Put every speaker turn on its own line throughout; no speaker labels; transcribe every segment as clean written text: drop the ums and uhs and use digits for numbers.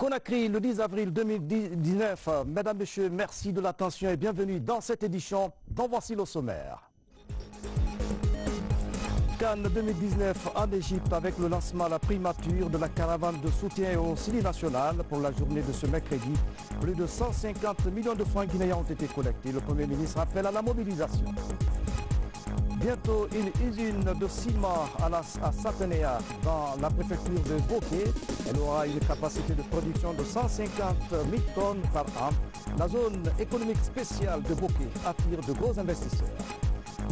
Conakry, le 10 avril 2019. Mesdames, Messieurs, merci de l'attention et bienvenue dans cette édition dont voici le sommaire. Cannes 2019 en Égypte avec le lancement à la primature de la caravane de soutien au Sili national pour la journée de ce mercredi. Plus de 150 millions de francs guinéens ont été collectés. Le Premier ministre appelle à la mobilisation. Bientôt, une usine de ciment à Satenea dans la préfecture de Bokeh. Elle aura une capacité de production de 150 000 tonnes par an. La zone économique spéciale de Bokeh attire de gros investisseurs.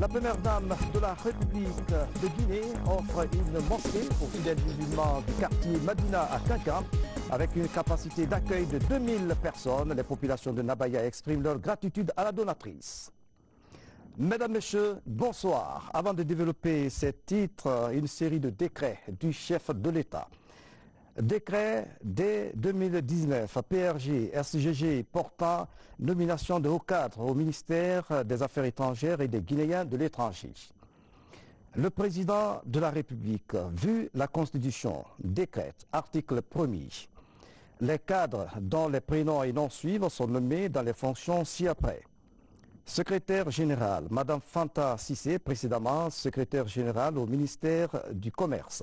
La première dame de la République de Guinée offre une mosquée aux fidèles musulmans du quartier Madina à Kankan avec une capacité d'accueil de 2000 personnes. Les populations de Nabaya expriment leur gratitude à la donatrice. Mesdames, Messieurs, bonsoir. Avant de développer ces titres, une série de décrets du chef de l'État. Décret dès 2019, PRG, SGG portant nomination de hauts cadres au ministère des Affaires étrangères et des Guinéens de l'étranger. Le président de la République, vu la Constitution, décrète, article 1er. Les cadres dont les prénoms et noms suivent sont nommés dans les fonctions ci-après. Secrétaire général, Madame Fanta Sissé, précédemment secrétaire générale au ministère du Commerce.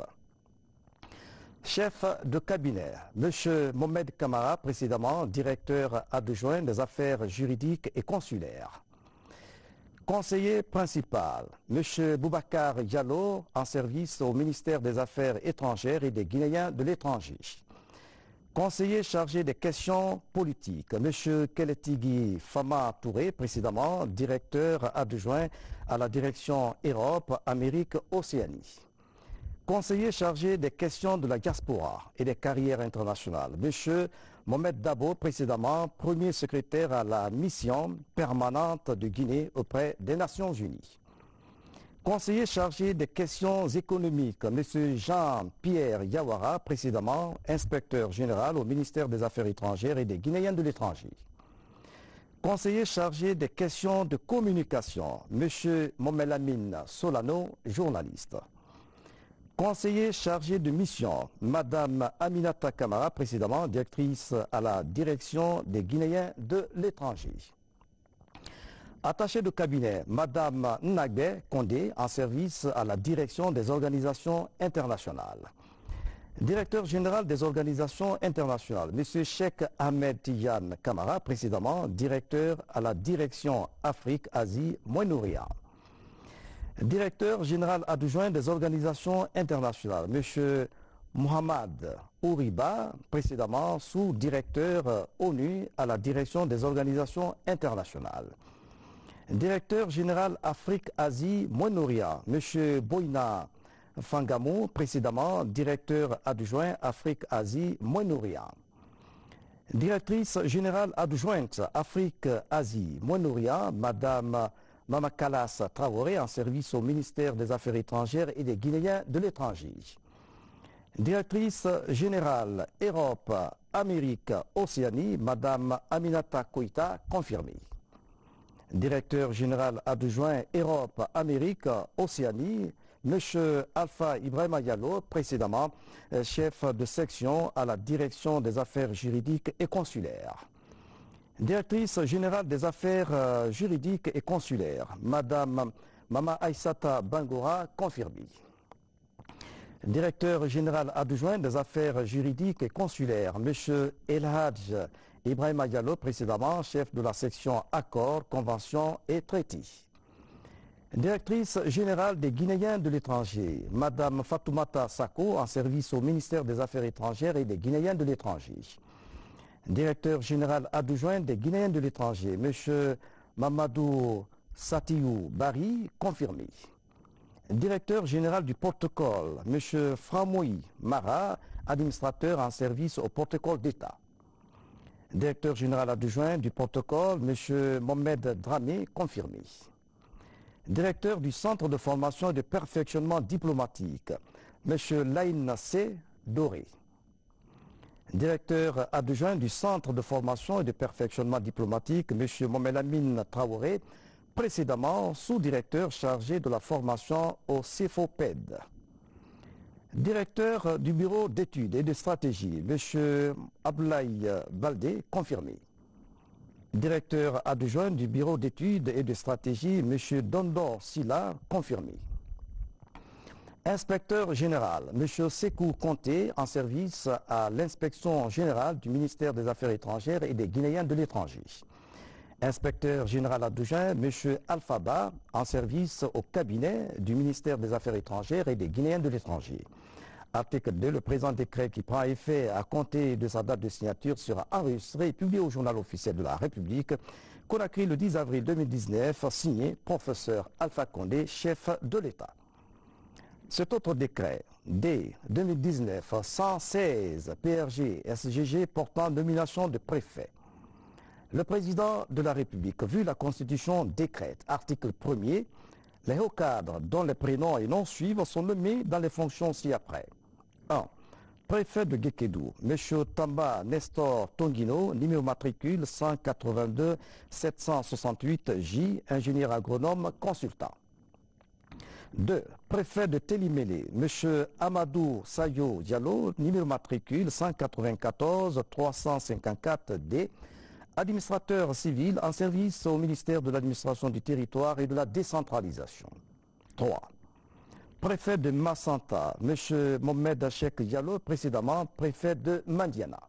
Chef de cabinet, M. Mohamed Kamara, précédemment directeur adjoint des affaires juridiques et consulaires. Conseiller principal, M. Boubacar Diallo, en service au ministère des Affaires étrangères et des Guinéens de l'étranger. Conseiller chargé des questions politiques, M. Keletigui Fama Touré, précédemment directeur adjoint à la direction Europe, Amérique, Océanie. Conseiller chargé des questions de la diaspora et des carrières internationales, M. Mohamed Dabo, précédemment premier secrétaire à la mission permanente de Guinée auprès des Nations Unies. Conseiller chargé des questions économiques, M. Jean-Pierre Yawara, précédemment inspecteur général au ministère des Affaires étrangères et des Guinéens de l'étranger. Conseiller chargé des questions de communication, M. Momelamine Solano, journaliste. Conseiller chargé de mission, Madame Aminata Kamara, précédemment directrice à la direction des Guinéens de l'étranger. Attaché de cabinet, Madame Nagbe Kondé, en service à la direction des organisations internationales. Directeur général des organisations internationales, M. Cheikh Ahmed Tidiane Kamara, précédemment directeur à la direction Afrique, Asie, Moyen-Orient. Directeur général adjoint des organisations internationales, M. Mohamed Ouriba, précédemment sous-directeur ONU à la direction des organisations internationales. Directeur général Afrique-Asie, Moyen-Orient, M. Boina Fangamou, précédemment directeur adjoint Afrique-Asie, Moyen-Orient. Directrice générale adjointe Afrique-Asie, Moyen-Orient, Madame Mamakalas Traoré, en service au ministère des Affaires étrangères et des Guinéens de l'étranger. Directrice générale Europe, Amérique, Océanie, Madame Aminata Koïta, confirmée. Directeur général adjoint Europe, Amérique, Océanie, M. Alpha Ibrahima Diallo, précédemment chef de section à la direction des affaires juridiques et consulaires. Directrice générale des affaires juridiques et consulaires, Madame Mama Aïssata Bangora, confirmée. Directeur général adjoint des affaires juridiques et consulaires, M. Elhadj Ibrahima Diallo, précédemment chef de la section Accords, Conventions et Traités. Directrice générale des Guinéens de l'étranger, Madame Fatoumata Sako, en service au ministère des Affaires étrangères et des Guinéens de l'étranger. Directeur général adjoint des Guinéens de l'étranger, M. Mamadou Satiou Bari, confirmé. Directeur général du protocole, M. Framoui Mara, administrateur en service au protocole d'État. Directeur général adjoint du protocole, M. Mohamed Dramé, confirmé. Directeur du centre de formation et de perfectionnement diplomatique, M. Laïn C. Doré. Directeur adjoint du centre de formation et de perfectionnement diplomatique, M. Momelamine Traoré, précédemment sous-directeur chargé de la formation au CEFOPED. Directeur du bureau d'études et de stratégie, M. Abdoulaye Baldé, confirmé. Directeur adjoint du bureau d'études et de stratégie, M. Dondor Silla, confirmé. Inspecteur général, M. Sekou Conté, en service à l'inspection générale du ministère des Affaires étrangères et des Guinéens de l'étranger. Inspecteur général adjoint, M. Alphaba, en service au cabinet du ministère des Affaires étrangères et des Guinéens de l'étranger. Article 2, le présent décret qui prend effet à compter de sa date de signature sera enregistré et publié au journal officiel de la République. Conakry le 10 avril 2019, signé professeur Alpha Condé, chef de l'État. Cet autre décret, D 2019-116 PRG SGG portant nomination de préfet. Le président de la République, vu la Constitution, décrète, article 1er, les hauts cadres dont les prénoms et noms suivent sont nommés dans les fonctions ci-après. 1. Préfet de Guékédou, M. Tamba Nestor Tonguino, numéro matricule 182 768 J, ingénieur agronome consultant. 2. Préfet de Télimélé, M. Amadou Sayo Diallo, numéro matricule 194 354 D, administrateur civil en service au ministère de l'administration du territoire et de la décentralisation. 3. Préfet de Massanta, M. Mohamed Achek Diallo, précédemment préfet de Mandiana.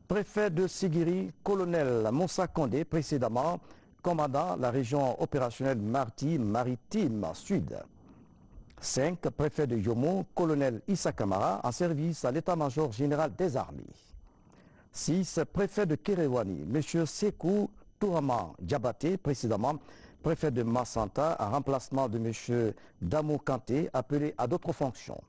Préfet de Sigiri, colonel Moussa Condé, précédemment commandant la région opérationnelle maritime Sud. 5. Préfet de Yomo, colonel Issa Kamara, en service à l'état-major général des armées. 6. Préfet de Kéréwani, M. Sekou Touraman Diabaté, précédemment préfet de Massanta, en remplacement de M. Damou Kanté, appelé à d'autres fonctions.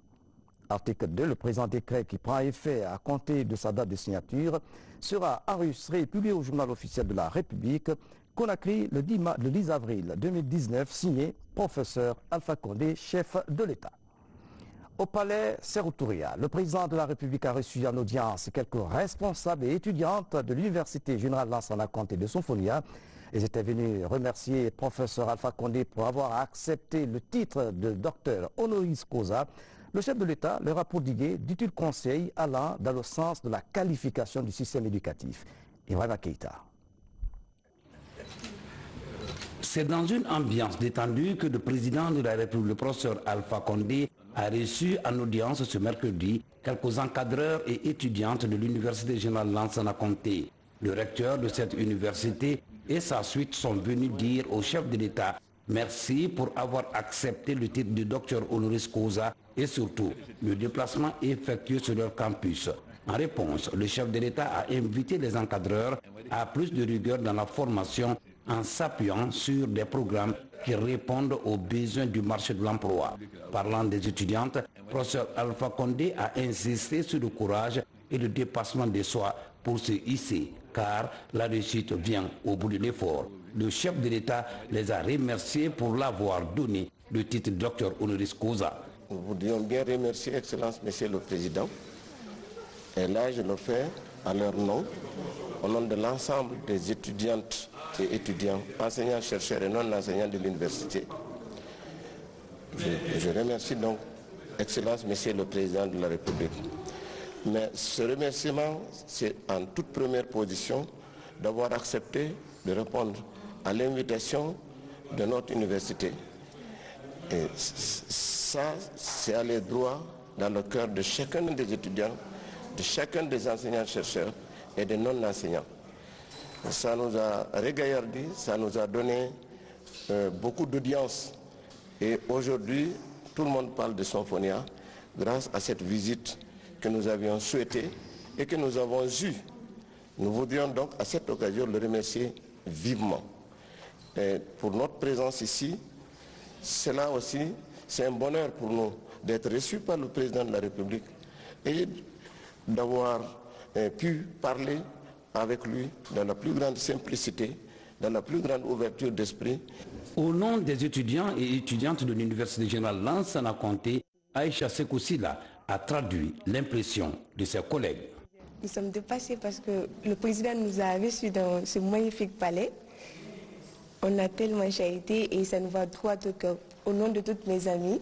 Article 2. Le présent décret qui prend effet à compter de sa date de signature sera enregistré et publié au journal officiel de la République. Conakry le 10 avril 2019, signé professeur Alpha Condé, chef de l'État. Au palais Séroutouria, le président de la République a reçu en audience quelques responsables et étudiantes de l'Université générale Lansana Conté de Sonfonia. Ils étaient venus remercier professeur Alpha Condé pour avoir accepté le titre de docteur honoris causa. Le chef de l'État leur a prodigué d'utiles conseils allant dans le sens de la qualification du système éducatif. Ibrahima Keïta.
C'est dans une ambiance détendue que le président de la République, le professeur Alpha Condé, a reçu en audience ce mercredi quelques encadreurs et étudiantes de l'Université générale Lansana Conté. Le recteur de cette université et sa suite sont venus dire au chef de l'État merci pour avoir accepté le titre de docteur honoris causa et surtout le déplacement effectué sur leur campus. En réponse, le chef de l'État a invité les encadreurs à plus de rigueur dans la formation en s'appuyant sur des programmes qui répondent aux besoins du marché de l'emploi. Parlant des étudiantes, professeur Alpha Condé a insisté sur le courage et le dépassement de soi pour se hisser, car la réussite vient au bout de l'effort. Le chef de l'État les a remerciés pour l'avoir donné le titre de docteur honoris causa.
Nous voudrions bien remercier, Excellence, Monsieur le Président. Et là, je le fais à leur nom, au nom de l'ensemble des étudiantes et étudiants, enseignants, chercheurs et non-enseignants de l'université. Je remercie donc, Excellence, Monsieur le Président de la République. Mais ce remerciement, c'est en toute première position d'avoir accepté de répondre à l'invitation de notre université. Et ça, c'est aller droit dans le cœur de chacun des étudiants, de chacun des enseignants-chercheurs et des non-enseignants. Ça nous a régaillardi, ça nous a donné beaucoup d'audience. Et aujourd'hui, tout le monde parle de Sonfonia grâce à cette visite que nous avions souhaitée et que nous avons eue. Nous voudrions donc à cette occasion le remercier vivement. Et pour notre présence ici, cela aussi, c'est un bonheur pour nous d'être reçus par le président de la République et d'avoir pu parler avec lui dans la plus grande simplicité, dans la plus grande ouverture d'esprit.
Au nom des étudiants et étudiantes de l'Université générale Lansana Conté, Aïcha Sekoussila a traduit l'impression de ses collègues.
Nous sommes dépassés parce que le président nous a reçus dans ce magnifique palais. On a tellement charité et ça nous va droit au cœur. Au nom de toutes mes amies,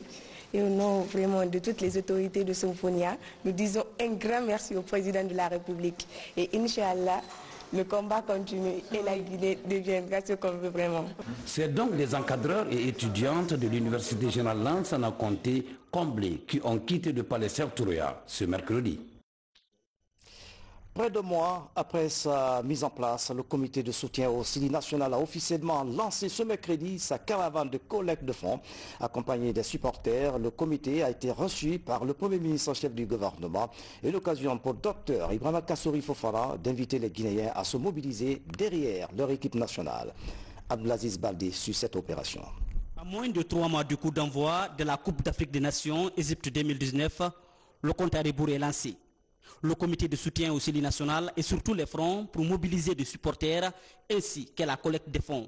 et au nom vraiment de toutes les autorités de Symphonia, nous disons un grand merci au président de la République. Et Inch'Allah, le combat continue et la Guinée deviendra ce qu'on veut vraiment.
C'est donc des encadreurs et étudiantes de l'Université générale Lansana Conté comblés qui ont quitté le palais Sékou Touré ce mercredi.
Près de mois après sa mise en place, le comité de soutien au Sili national a officiellement lancé ce mercredi sa caravane de collecte de fonds. Accompagné des supporters, le comité a été reçu par le Premier ministre en chef du gouvernement et l'occasion pour Dr Ibrahima Kassori Fofana d'inviter les Guinéens à se mobiliser derrière leur équipe nationale. Abdelaziz Baldé sur cette opération.
À moins de 3 mois du coup d'envoi de la Coupe d'Afrique des Nations Égypte 2019, le compte à rebours est lancé. Le comité de soutien au Sili national et sur tous les fronts pour mobiliser des supporters ainsi que la collecte des fonds.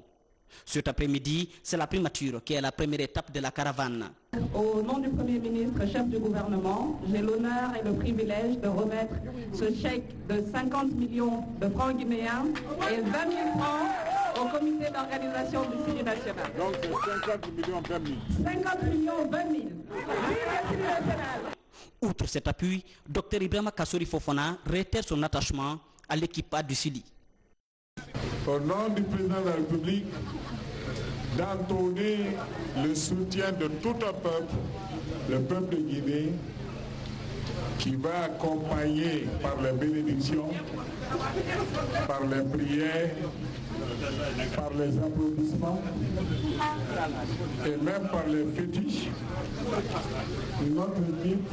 Cet après-midi, c'est la primature qui est la première étape de la caravane.
Au nom du Premier ministre, chef du gouvernement, j'ai l'honneur et le privilège de remettre ce chèque de 50 millions de francs guinéens et 20 000 francs au comité d'organisation du Sili national.
Donc c'est 50 millions 20 000.
50 millions 20 000. Vive le Sili national.
Outre cet appui, Dr Ibrahima Kassori Fofana réitère son attachement à l'équipe A du Sili.
Au nom du président de la République, d'entonner le soutien de tout un peuple, le peuple de Guinée, qui va accompagner par les bénédictions, par les prières, par les applaudissements et même par les fétiches notre équipe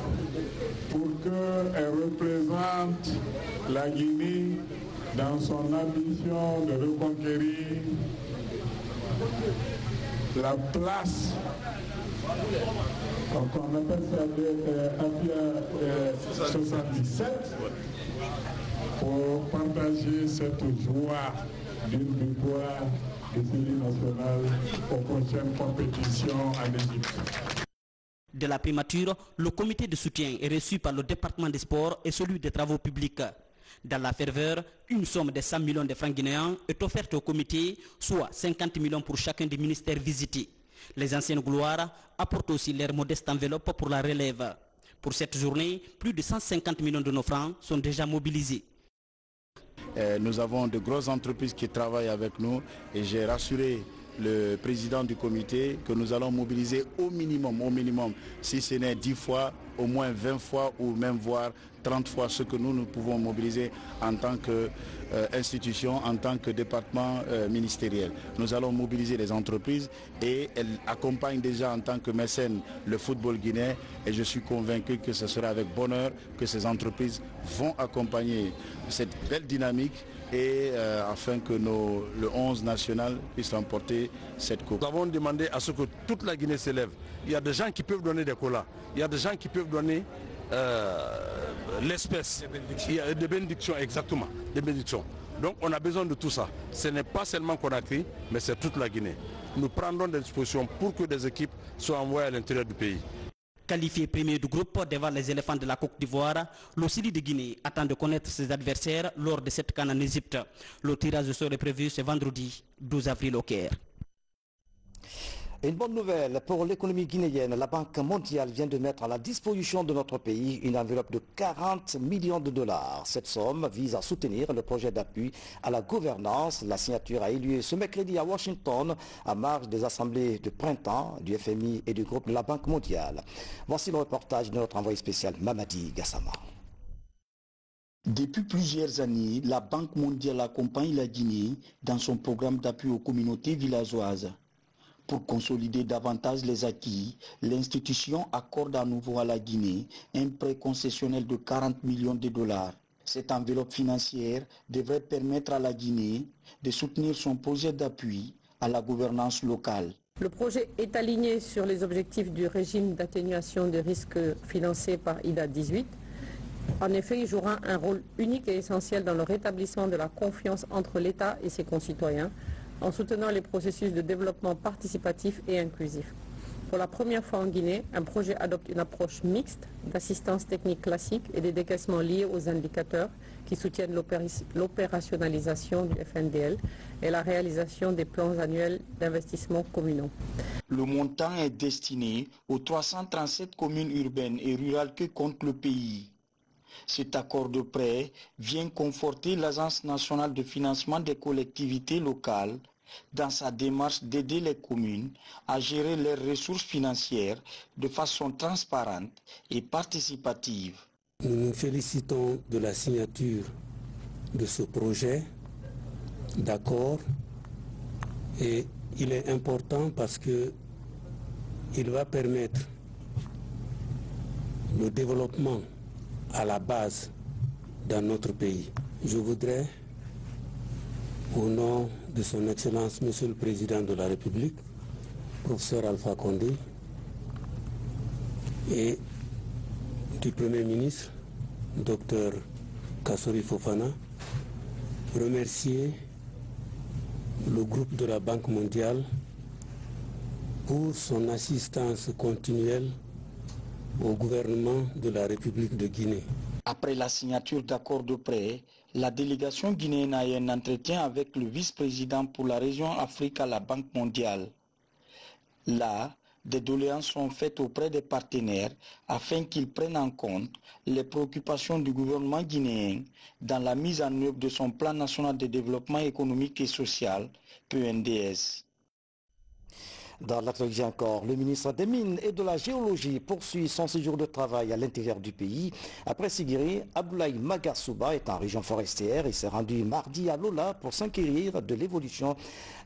pour qu'elle représente la Guinée dans son ambition de reconquérir la place, donc on appelle ça Afia 77, pour partager cette joie d'une victoire du Sili national aux prochaines compétitions en Égypte.
De la primature, le comité de soutien est reçu par le département des sports et celui des travaux publics. Dans la ferveur, une somme de 100 millions de francs guinéens est offerte au comité, soit 50 millions pour chacun des ministères visités. Les anciennes gloires apportent aussi leur modeste enveloppe pour la relève. Pour cette journée, plus de 150 millions de nos francs sont déjà mobilisés.
Nous avons de grosses entreprises qui travaillent avec nous et j'ai rassuré le président du comité que nous allons mobiliser au minimum, si ce n'est 10 fois, au moins 20 fois ou même voire 30 fois ce que nous pouvons mobiliser en tant qu'institution, en tant que département ministériel. Nous allons mobiliser les entreprises et elles accompagnent déjà en tant que mécène le football guinéen et je suis convaincu que ce sera avec bonheur que ces entreprises vont accompagner cette belle dynamique et afin que le 11 national puisse remporter cette coupe.
Nous avons demandé à ce que toute la Guinée s'élève. Il y a des gens qui peuvent donner des colas, il y a des gens qui peuvent donner l'espèce, il y a des bénédictions, exactement, des bénédictions. Donc on a besoin de tout ça. Ce n'est pas seulement Conakry, mais c'est toute la Guinée. Nous prendrons des dispositions pour que des équipes soient envoyées à l'intérieur du pays.
Qualifié premier du groupe devant les éléphants de la Côte d'Ivoire, le Sili de Guinée attend de connaître ses adversaires lors de cette CAN en Égypte. Le tirage au sort est prévu ce vendredi 12 avril au Caire.
Une bonne nouvelle pour l'économie guinéenne. La Banque mondiale vient de mettre à la disposition de notre pays une enveloppe de 40 millions de dollars. Cette somme vise à soutenir le projet d'appui à la gouvernance. La signature a eu lieu ce mercredi à Washington, à marge des assemblées de printemps du FMI et du groupe de la Banque mondiale. Voici le reportage de notre envoyé spécial Mamadi Gassama.
Depuis plusieurs années, la Banque mondiale accompagne la Guinée dans son programme d'appui aux communautés villageoises. Pour consolider davantage les acquis, l'institution accorde à nouveau à la Guinée un prêt concessionnel de 40 millions de dollars. Cette enveloppe financière devrait permettre à la Guinée de soutenir son projet d'appui à la gouvernance locale.
Le projet est aligné sur les objectifs du régime d'atténuation des risques financé par IDA 18. En effet, il jouera un rôle unique et essentiel dans le rétablissement de la confiance entre l'État et ses concitoyens, en soutenant les processus de développement participatif et inclusif. Pour la première fois en Guinée, un projet adopte une approche mixte d'assistance technique classique et des décaissements liés aux indicateurs qui soutiennent l'opérationnalisation du FNDL et la réalisation des plans annuels d'investissement communaux.
Le montant est destiné aux 337 communes urbaines et rurales que compte le pays. Cet accord de prêt vient conforter l'Agence nationale de financement des collectivités locales dans sa démarche d'aider les communes à gérer leurs ressources financières de façon transparente et participative.
Nous nous félicitons de la signature de ce projet d'accord et il est important parce qu'il va permettre le développement à la base dans notre pays. Je voudrais, au nom de son Excellence, Monsieur le Président de la République, professeur Alpha Condé, et du Premier ministre, Dr Kassori Fofana, remercier le groupe de la Banque mondiale pour son assistance continuelle au gouvernement de la République de Guinée.
Après la signature d'accords de prêt, la délégation guinéenne a eu un entretien avec le vice-président pour la région Afrique à la Banque mondiale. Là, des doléances sont faites auprès des partenaires afin qu'ils prennent en compte les préoccupations du gouvernement guinéen dans la mise en œuvre de son plan national de développement économique et social, PNDS.
Dans l'actualité encore, le ministre des Mines et de la Géologie poursuit son séjour de travail à l'intérieur du pays. Après Sigiri, Abdoulaye Magasuba est en région forestière et s'est rendu mardi à Lola pour s'inquérir de l'évolution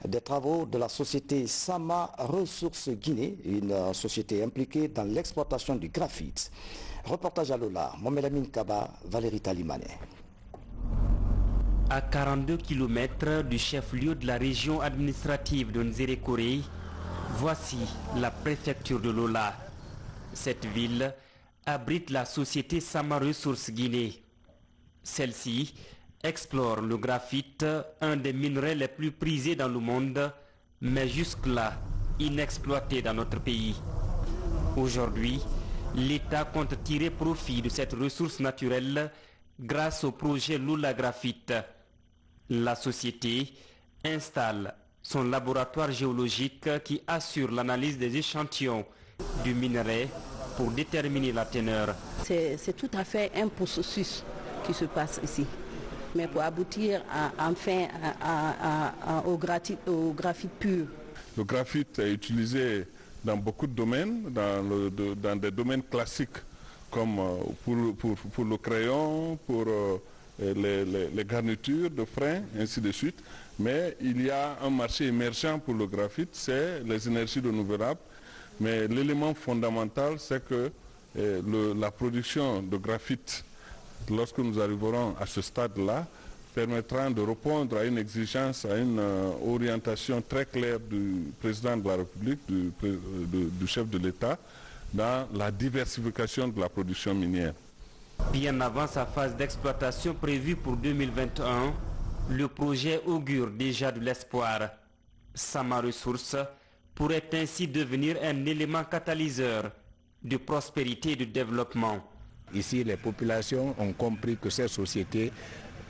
des travaux de la société Sama Ressources Guinée, une société impliquée dans l'exploitation du graphite. Reportage à Lola, Mohamed Amin Kaba, Valérie Talimane.
À 42 km du chef-lieu de la région administrative de Nzérékoré, voici la préfecture de Lola. Cette ville abrite la société Sama Ressources Guinée. Celle-ci explore le graphite, un des minerais les plus prisés dans le monde, mais jusque-là inexploité dans notre pays. Aujourd'hui, l'État compte tirer profit de cette ressource naturelle grâce au projet Lola Graphite. La société installe son laboratoire géologique qui assure l'analyse des échantillons du minerai pour déterminer la teneur.
C'est tout à fait un processus qui se passe ici. Mais pour aboutir au graphite pur.
Le graphite est utilisé dans beaucoup de domaines, dans des domaines classiques comme pour le crayon, pour les garnitures de freins, ainsi de suite. Mais il y a un marché émergent pour le graphite, c'est les énergies renouvelables. Mais l'élément fondamental, c'est que la production de graphite, lorsque nous arriverons à ce stade-là, permettra de répondre à une exigence, à une orientation très claire du président de la République, du chef de l'État, dans la diversification de la production minière.
Bien avant sa phase d'exploitation prévue pour 2021, le projet augure déjà de l'espoir. Sama Ressources pourrait ainsi devenir un élément catalyseur de prospérité et de développement.
Ici, les populations ont compris que ces sociétés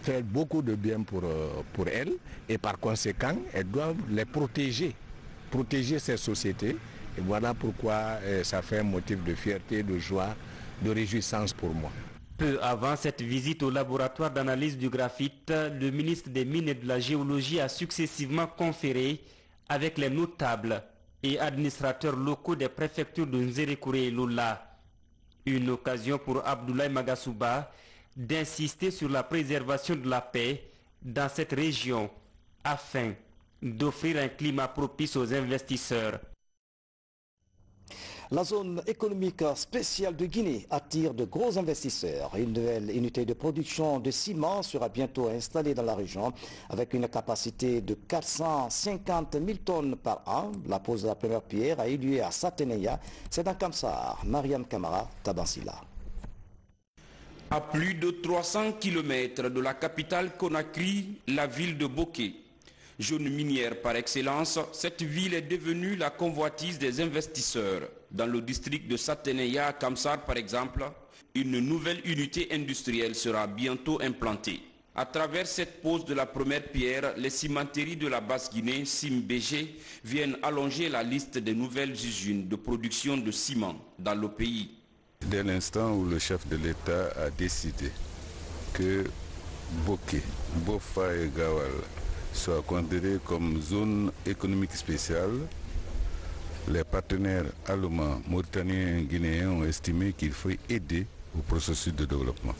font beaucoup de bien pour elles et par conséquent, elles doivent les protéger ces sociétés. Et voilà pourquoi ça fait un motif de fierté, de joie, de réjouissance pour moi.
Peu avant cette visite au laboratoire d'analyse du graphite, le ministre des Mines et de la Géologie a successivement conféré avec les notables et administrateurs locaux des préfectures de Nzérékoré et Lola. Une occasion pour Abdoulaye Magasuba d'insister sur la préservation de la paix dans cette région afin d'offrir un climat propice aux investisseurs.
La zone économique spéciale de Guinée attire de gros investisseurs. Une nouvelle unité de production de ciment sera bientôt installée dans la région avec une capacité de 450 000 tonnes par an. La pose de la première pierre a eu lieu à Sateneya. C'est dans Kamsar. Mariam Kamara, Tabansila.
À plus de 300 km de la capitale Conakry, la ville de Boké. Zone minière par excellence, cette ville est devenue la convoitise des investisseurs. Dans le district de Sateneya à Kamsar par exemple, une nouvelle unité industrielle sera bientôt implantée. À travers cette pose de la première pierre, les cimenteries de la Basse-Guinée, CIMBG, viennent allonger la liste des nouvelles usines de production de ciment dans le pays.
Dès l'instant où le chef de l'État a décidé que Boké, Bofa et Gawal soient considérés comme zone économique spéciale, les partenaires allemands, mauritaniens et guinéens ont estimé qu'il faut aider au processus de développement.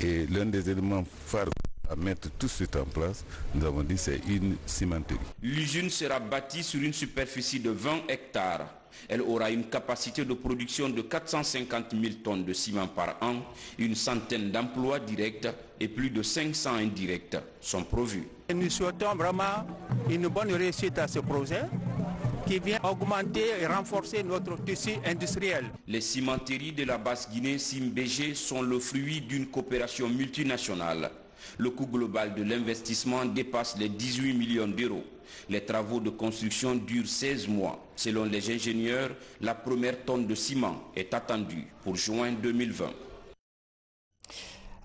Et l'un des éléments phares à mettre tout de suite en place, nous avons dit, c'est une cimenterie.
L'usine sera bâtie sur une superficie de 20 hectares. Elle aura une capacité de production de 450 000 tonnes de ciment par an, une centaine d'emplois directs et plus de 500 indirects sont prévus.
Nous souhaitons vraiment une bonne réussite à ce projet qui vient augmenter et renforcer notre tissu industriel.
Les cimenteries de la Basse-Guinée, CIMBG, sont le fruit d'une coopération multinationale. Le coût global de l'investissement dépasse les 18 millions d'euros. Les travaux de construction durent 16 mois. Selon les ingénieurs, la première tonne de ciment est attendue pour juin 2020.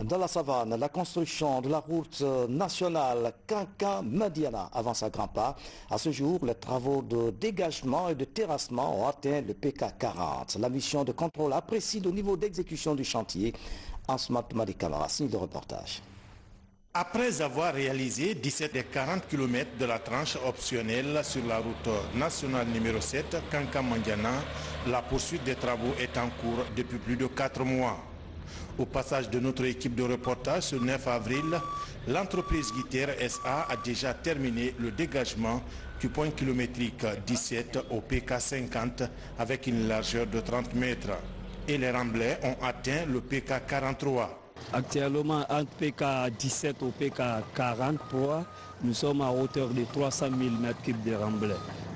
Dans la savane, la construction de la route nationale Kankan-Madiana avance à grands pas. À ce jour, les travaux de dégagement et de terrassement ont atteint le PK 40. La mission de contrôle apprécie le niveau d'exécution du chantier. Ansmat Madi Camara signe le reportage.
Après avoir réalisé 17 des 40 km de la tranche optionnelle sur la route nationale numéro 7, Kankan-Madiana, la poursuite des travaux est en cours depuis plus de 4 mois. Au passage de notre équipe de reportage ce 9 avril, l'entreprise Guiter SA a déjà terminé le dégagement du point kilométrique 17 au PK 50 avec une largeur de 30 mètres. Et les remblais ont atteint le PK 43.
Actuellement, entre PK 17 au PK 43, nous sommes à hauteur de 300 000 m3 de remblais,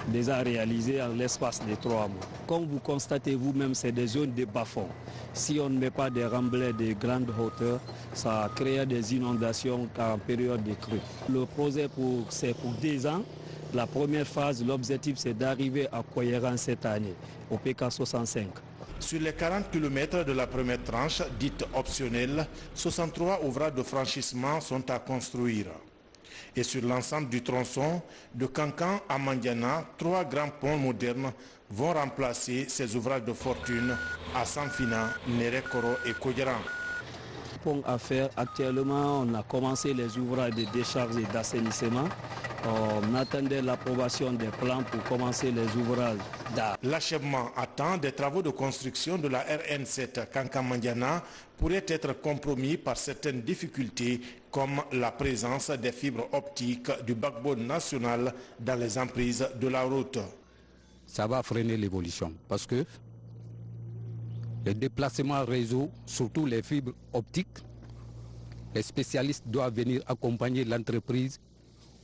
déjà réalisés en l'espace de 3 mois. Comme vous constatez vous-même, c'est des zones de bas-fond. Si on ne met pas des remblais de grande hauteur, ça crée des inondations en période de crue. Le projet, c'est pour 2 ans. La première phase, l'objectif, c'est d'arriver à Koyeran cette année, au PK 65.
Sur les 40 km de la première tranche, dite optionnelle, 63 ouvrages de franchissement sont à construire. Et sur l'ensemble du tronçon, de Kankan à Madiana, 3 grands ponts modernes vont remplacer ces ouvrages de fortune à Sanfina, Nerekoro et Koyeran.
Pont à faire, actuellement, on a commencé les ouvrages de décharge et d'assainissement. On attendait l'approbation des plans pour commencer les ouvrages d'art.
L'achèvement à temps des travaux de construction de la RN7 Kankan-Madiana pourrait être compromis par certaines difficultés comme la présence des fibres optiques du backbone national dans les emprises de la route.
Ça va freiner l'évolution parce que les déplacements réseau, surtout les fibres optiques, les spécialistes doivent venir accompagner l'entreprise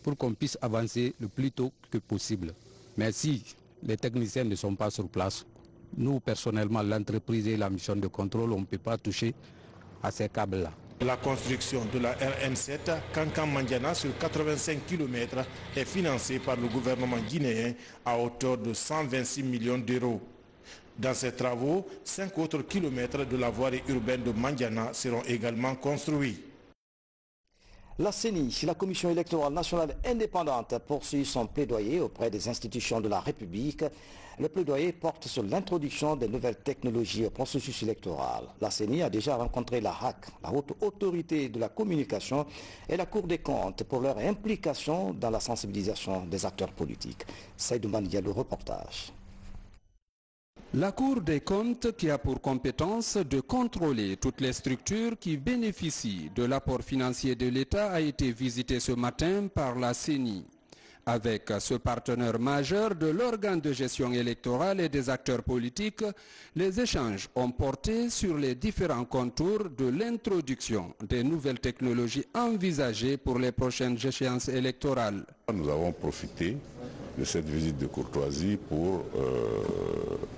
pour qu'on puisse avancer le plus tôt que possible. Mais si les techniciens ne sont pas sur place, nous personnellement, l'entreprise et la mission de contrôle, on ne peut pas toucher à ces câbles-là.
La construction de la RN7 Kankan-Madiana sur 85 km est financée par le gouvernement guinéen à hauteur de 126 millions d'euros. Dans ces travaux, 5 autres kilomètres de la voirie urbaine de Madiana seront également construits.
La CENI, la Commission électorale nationale indépendante, poursuit son plaidoyer auprès des institutions de la République. Le plaidoyer porte sur l'introduction des nouvelles technologies au processus électoral. La CENI a déjà rencontré la HAC, la Haute Autorité de la Communication, et la Cour des comptes pour leur implication dans la sensibilisation des acteurs politiques. Saïdou Mania, le reportage.
La Cour des comptes, qui a pour compétence de contrôler toutes les structures qui bénéficient de l'apport financier de l'État, a été visitée ce matin par la CENI. Avec ce partenaire majeur de l'organe de gestion électorale et des acteurs politiques, les échanges ont porté sur les différents contours de l'introduction des nouvelles technologies envisagées pour les prochaines échéances électorales.
Nous avons profité de cette visite de courtoisie pour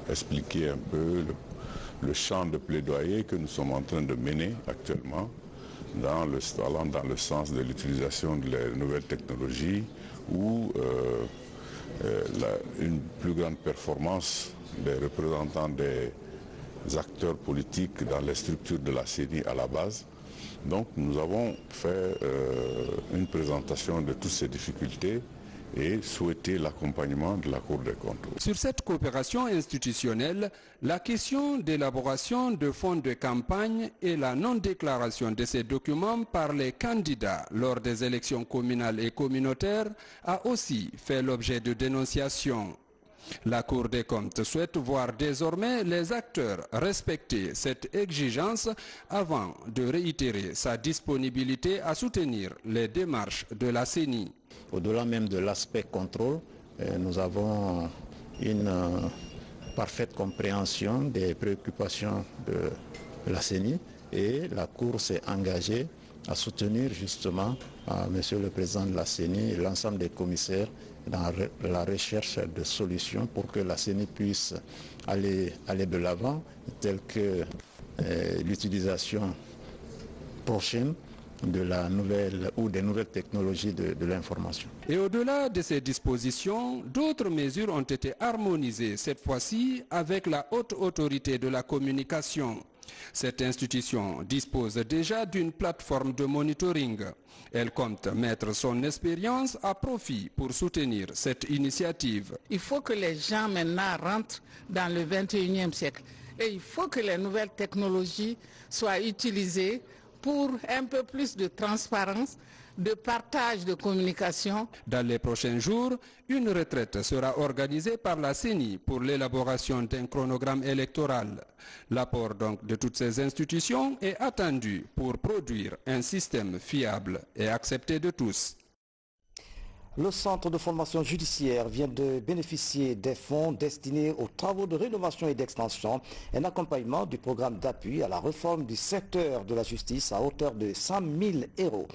expliquer un peu le champ de plaidoyer que nous sommes en train de mener actuellement allant dans le sens de l'utilisation des nouvelles technologies ou une plus grande performance des représentants des acteurs politiques dans les structures de la CENI à la base Donc nous avons fait une présentation de toutes ces difficultés et souhaité l'accompagnement de la Cour des comptes.
Sur cette coopération institutionnelle, la question d'élaboration de fonds de campagne et la non-déclaration de ces documents par les candidats lors des élections communales et communautaires a aussi fait l'objet de dénonciations. La Cour des comptes souhaite voir désormais les acteurs respecter cette exigence avant de réitérer sa disponibilité à soutenir les démarches de la CENI.
Au-delà même de l'aspect contrôle, nous avons une parfaite compréhension des préoccupations de la CENI et la Cour s'est engagée à soutenir justement Monsieur le Président de la CENI et l'ensemble des commissaires dans la recherche de solutions pour que la CENI puisse aller de l'avant, telle que l'utilisation prochaine de la nouvelle ou des nouvelles technologies de l'information.
Et au-delà de ces dispositions, d'autres mesures ont été harmonisées, cette fois-ci avec la haute autorité de la communication. Cette institution dispose déjà d'une plateforme de monitoring. Elle compte mettre son expérience à profit pour soutenir cette initiative.
Il faut que les gens maintenant rentrent dans le 21e siècle. Et il faut que les nouvelles technologies soient utilisées pour un peu plus de transparence, de partage de communication.
Dans les prochains jours, une retraite sera organisée par la CENI pour l'élaboration d'un chronogramme électoral. L'apport donc de toutes ces institutions est attendu pour produire un système fiable et accepté de tous.
Le centre de formation judiciaire vient de bénéficier des fonds destinés aux travaux de rénovation et d'extension, un accompagnement du programme d'appui à la réforme du secteur de la justice à hauteur de 100 000 €.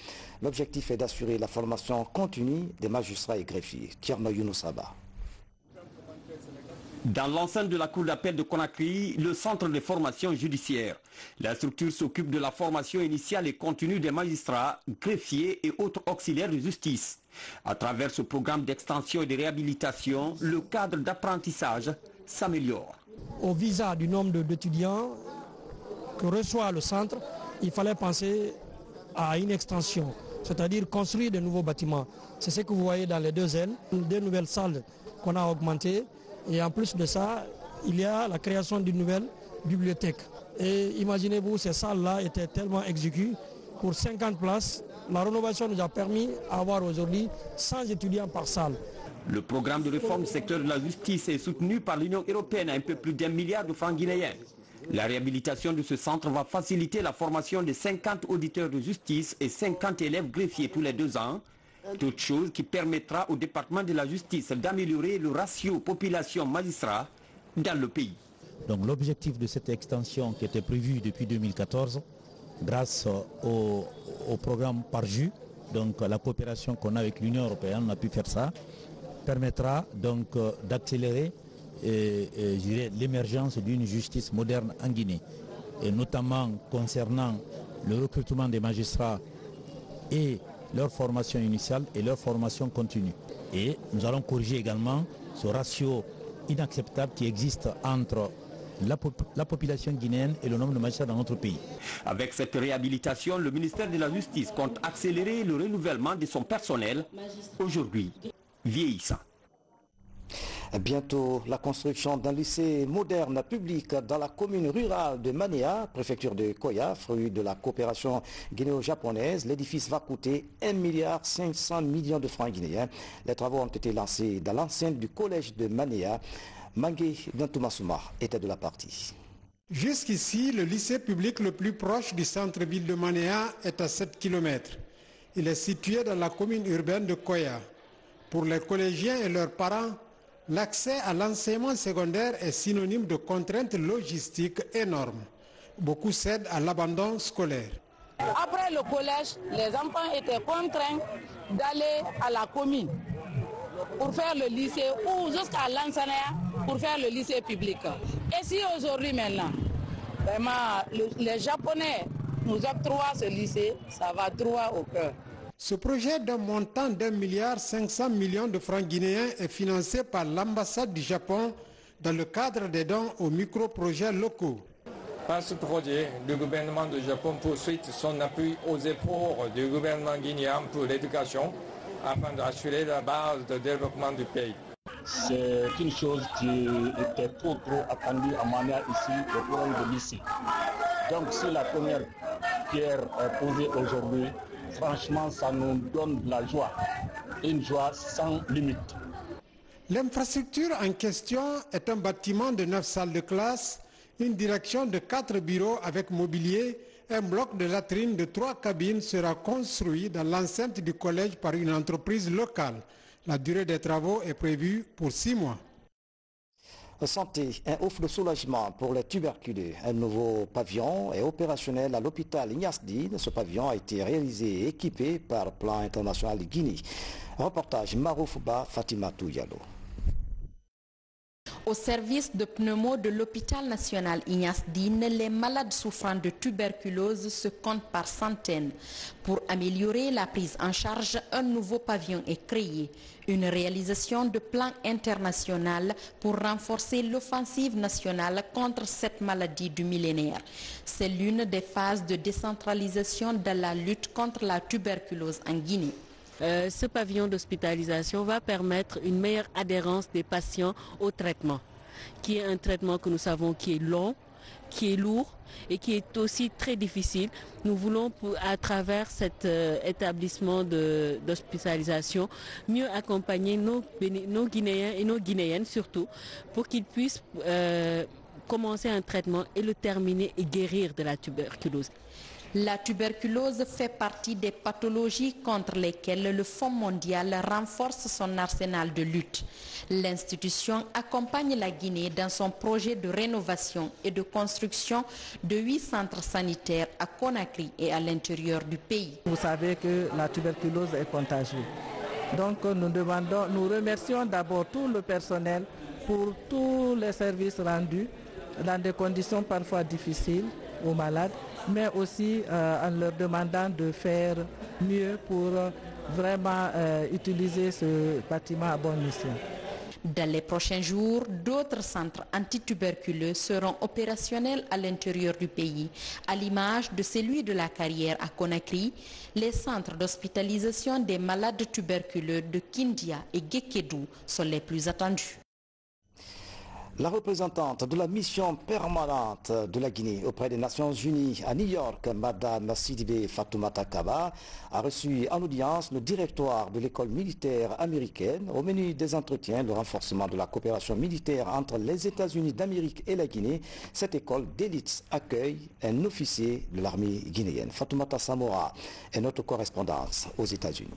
L'objectif est d'assurer la formation continue des magistrats et greffiers. Thierno Younoussaba.
Dans l'enceinte de la cour d'appel de Conakry, le centre de formation judiciaire. La structure s'occupe de la formation initiale et continue des magistrats, greffiers et autres auxiliaires de justice. À travers ce programme d'extension et de réhabilitation, le cadre d'apprentissage s'améliore.
Au visa du nombre d'étudiants que reçoit le centre, il fallait penser à une extension, c'est-à-dire construire de nouveaux bâtiments. C'est ce que vous voyez dans les deux ailes, deux nouvelles salles qu'on a augmentées. Et en plus de ça, il y a la création d'une nouvelle bibliothèque. Et imaginez-vous, ces salles-là étaient tellement exiguës. Pour 50 places, la rénovation nous a permis d'avoir aujourd'hui 100 étudiants par salle.
Le programme de réforme du secteur de la justice est soutenu par l'Union européenne à un peu plus d'1 milliard de francs guinéens. La réhabilitation de ce centre va faciliter la formation de 50 auditeurs de justice et 50 élèves greffiers tous les 2 ans. Toute chose qui permettra au département de la justice d'améliorer le ratio population-magistrat dans le pays.
Donc l'objectif de cette extension qui était prévue depuis 2014, grâce au programme PARJU, donc la coopération qu'on a avec l'Union européenne, on a pu faire ça, permettra donc d'accélérer l'émergence d'une justice moderne en Guinée, et notamment concernant le recrutement des magistrats et leur formation initiale et leur formation continue. Et nous allons corriger également ce ratio inacceptable qui existe entre la population guinéenne et le nombre de magistrats dans notre pays.
Avec cette réhabilitation, le ministère de la Justice compte accélérer le renouvellement de son personnel, aujourd'hui vieillissant.
Bientôt, la construction d'un lycée moderne public dans la commune rurale de Manéa, préfecture de Koya, fruit de la coopération guinéo-japonaise. L'édifice va coûter 1,5 milliard de francs guinéens. Les travaux ont été lancés dans l'enceinte du collège de Manéa. Mangué Dantoumassouma était de la partie.
Jusqu'ici, le lycée public le plus proche du centre-ville de Manéa est à 7 km. Il est situé dans la commune urbaine de Koya. Pour les collégiens et leurs parents, l'accès à l'enseignement secondaire est synonyme de contraintes logistiques énormes. Beaucoup cèdent à l'abandon scolaire.
Après le collège, les enfants étaient contraints d'aller à la commune pour faire le lycée ou jusqu'à l'Ansanaya pour faire le lycée public. Et si aujourd'hui maintenant, vraiment, les Japonais nous octroient ce lycée, ça va droit au cœur.
Ce projet d'un montant d'1,5 milliard de francs guinéens est financé par l'ambassade du Japon dans le cadre des dons aux micro-projets locaux.
Par ce projet, le gouvernement du Japon poursuit son appui aux efforts du gouvernement guinéen pour l'éducation afin d'assurer la base de développement du pays.
C'est une chose qui était trop attendue à Mania ici, le problème de lycée. Donc si la première pierre est posée aujourd'hui, franchement ça nous donne de la joie, une joie sans limite.
L'infrastructure en question est un bâtiment de 9 salles de classe, une direction de 4 bureaux avec mobilier, un bloc de latrines de 3 cabines sera construit dans l'enceinte du collège par une entreprise locale. La durée des travaux est prévue pour 6 mois.
Santé, un offre de soulagement pour les tuberculeux. Un nouveau pavillon est opérationnel à l'hôpital Ignace Dine. Ce pavillon a été réalisé et équipé par Plan International de Guinée. Reportage Maroufba Fatima Touyalo.
Au service de pneumo de l'hôpital national Ignace Dine, les malades souffrant de tuberculose se comptent par centaines. Pour améliorer la prise en charge, un nouveau pavillon est créé. Une réalisation de plan international pour renforcer l'offensive nationale contre cette maladie du millénaire. C'est l'une des phases de décentralisation de la lutte contre la tuberculose en Guinée.
Ce pavillon d'hospitalisation va permettre une meilleure adhérence des patients au traitement, qui est un traitement que nous savons qui est long, qui est lourd et qui est aussi très difficile. Nous voulons, à travers cet établissement d'hospitalisation, mieux accompagner nos Guinéens et nos Guinéennes surtout, pour qu'ils puissent commencer un traitement et le terminer et guérir de la tuberculose.
La tuberculose fait partie des pathologies contre lesquelles le Fonds mondial renforce son arsenal de lutte. L'institution accompagne la Guinée dans son projet de rénovation et de construction de 8 centres sanitaires à Conakry et à l'intérieur du pays.
Vous savez que la tuberculose est contagieuse. Donc nous remercions d'abord tout le personnel pour tous les services rendus dans des conditions parfois difficiles aux malades, mais aussi en leur demandant de faire mieux pour vraiment utiliser ce bâtiment à bonne mission.
Dans les prochains jours, d'autres centres antituberculeux seront opérationnels à l'intérieur du pays, à l'image de celui de la Carrière à Conakry. Les centres d'hospitalisation des malades tuberculeux de Kindia et Guékédou sont les plus attendus.
La représentante de la mission permanente de la Guinée auprès des Nations Unies à New York, Mme Sidibé Fatoumata Kaba, a reçu en audience le directoire de l'école militaire américaine. Au menu des entretiens, le renforcement de la coopération militaire entre les États-Unis d'Amérique et la Guinée. Cette école d'élite accueille un officier de l'armée guinéenne. Fatoumata Samora est notre correspondance aux États-Unis.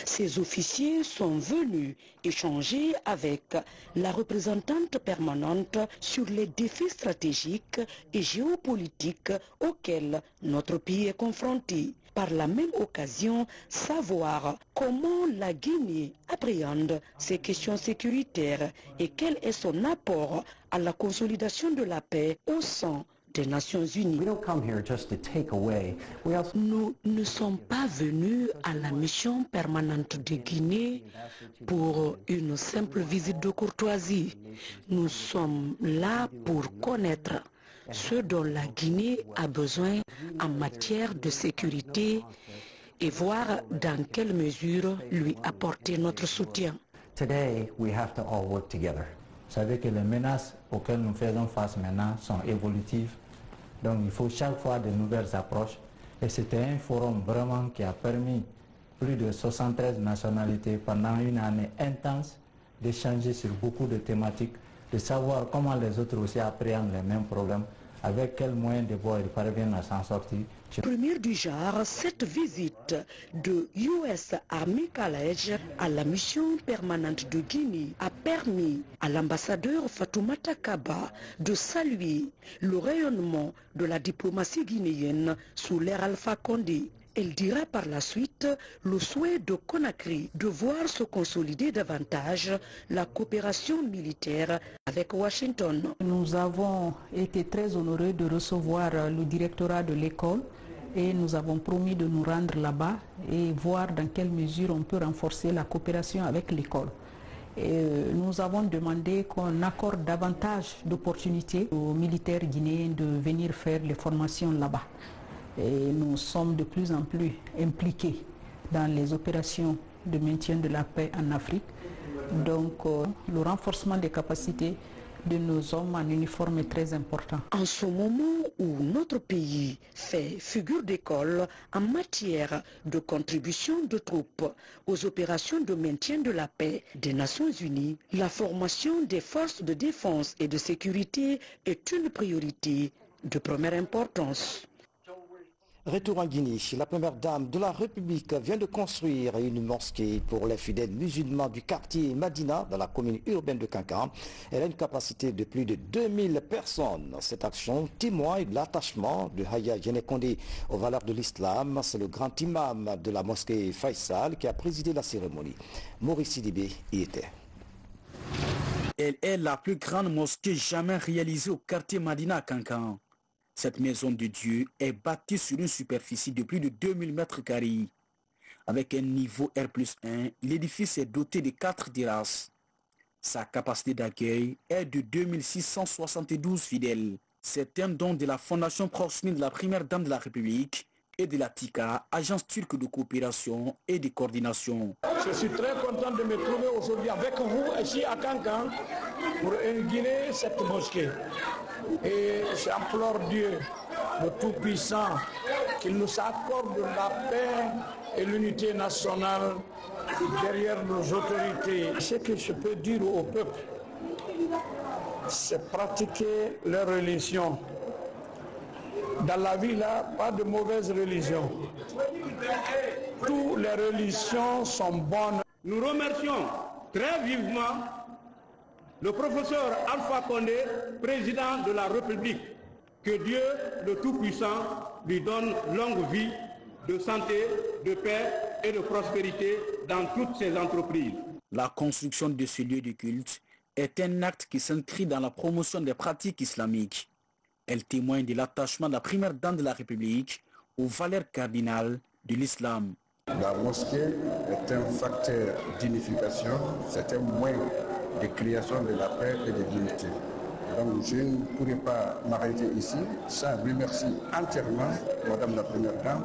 Ces officiers sont venus échanger avec la représentante permanente sur les défis stratégiques et géopolitiques auxquels notre pays est confronté. Par la même occasion, savoir comment la Guinée appréhende ces questions sécuritaires et quel est son apport à la consolidation de la paix au sein des Nations Unies. Nous ne sommes pas venus à la mission permanente de Guinée pour une simple visite de courtoisie. Nous sommes là pour connaître ce dont la Guinée a besoin en matière de sécurité et voir dans quelle mesure lui apporter notre soutien.
Today, we have to all work together. Vous savez que les menaces auxquelles nous faisons face maintenant sont évolutives. Donc il faut chaque fois de nouvelles approches. Et c'était un forum vraiment qui a permis plus de 73 nationalités pendant une année intense d'échanger sur beaucoup de thématiques, de savoir comment les autres aussi appréhendent les mêmes problèmes, avec quels moyens de bord ils parviennent à s'en sortir.
Première du genre, cette visite de US Army College à la mission permanente de Guinée a permis à l'ambassadeur Fatoumata Kaba de saluer le rayonnement de la diplomatie guinéenne sous l'ère Alpha Condé. Elle dira par la suite le souhait de Conakry de voir se consolider davantage la coopération militaire avec Washington.
Nous avons été très honorés de recevoir le directorat de l'école et nous avons promis de nous rendre là-bas et voir dans quelle mesure on peut renforcer la coopération avec l'école. Nous avons demandé qu'on accorde davantage d'opportunités aux militaires guinéens de venir faire les formations là-bas. Et nous sommes de plus en plus impliqués dans les opérations de maintien de la paix en Afrique. Donc le renforcement des capacités de nos hommes en uniforme est très important.
En ce moment où notre pays fait figure d'école en matière de contribution de troupes aux opérations de maintien de la paix des Nations Unies, la formation des forces de défense et de sécurité est une priorité de première importance.
Retour en Guinée, la première dame de la République vient de construire une mosquée pour les fidèles musulmans du quartier Madina dans la commune urbaine de Kankan. Elle a une capacité de plus de 2000 personnes. Cette action témoigne de l'attachement de Haya Djené-Kondé aux valeurs de l'islam. C'est le grand imam de la mosquée Faisal qui a présidé la cérémonie. Maurice Sidibé y était.
Elle est la plus grande mosquée jamais réalisée au quartier Madina à Kankan. Cette maison de Dieu est bâtie sur une superficie de plus de 2000 mètres carrés. Avec un niveau R+1, l'édifice est doté de 4 terrasses. Sa capacité d'accueil est de 2672 fidèles. C'est un don de la Fondation Proximi de la Première Dame de la République et de la TICA, agence turque de coopération et de coordination.
Je suis très content de me trouver aujourd'hui avec vous ici à Kankan pour inaugurer cette mosquée. Et j'implore Dieu, le Tout-Puissant, qu'il nous accorde la paix et l'unité nationale derrière nos autorités. Ce que je peux dire au peuple, c'est pratiquer leur religion. Dans la vie, là, pas de mauvaise religion. Toutes les religions sont bonnes.
Nous remercions très vivement le professeur Alpha Condé, président de la République. Que Dieu, le Tout-Puissant, lui donne longue vie, de santé, de paix et de prospérité dans toutes ses entreprises.
La construction de ce lieu de culte est un acte qui s'inscrit dans la promotion des pratiques islamiques. Elle témoigne de l'attachement de la première dame de la République aux valeurs cardinales de l'islam.
La mosquée est un facteur d'unification, c'est un moyen de création de la paix et de l'unité. Donc je ne pourrais pas m'arrêter ici sans remercier entièrement Madame la Première Dame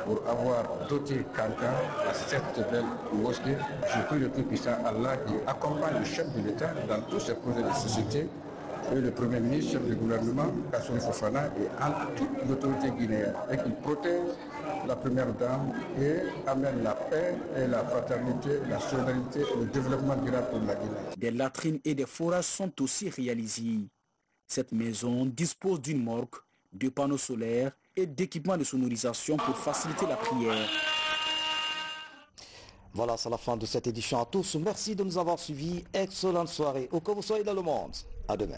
pour avoir doté Kankan à cette belle mosquée. Je prie le Tout-Puissant Allah qui accompagne le chef de l'État dans tous ses projets de société et le Premier ministre, chef du gouvernement, Kassouri Fofana, et en toute l'autorité guinéenne, et qu'il protège la Première Dame et amène la paix et la fraternité, la solidarité et le développement durable pour la Guinée.
Des latrines et des forages sont aussi réalisés. Cette maison dispose d'une morgue, de panneaux solaires et d'équipements de sonorisation pour faciliter la prière.
Voilà, c'est la fin de cette édition à tous. Merci de nous avoir suivis. Excellente soirée. Où que vous soyez dans le monde. À demain.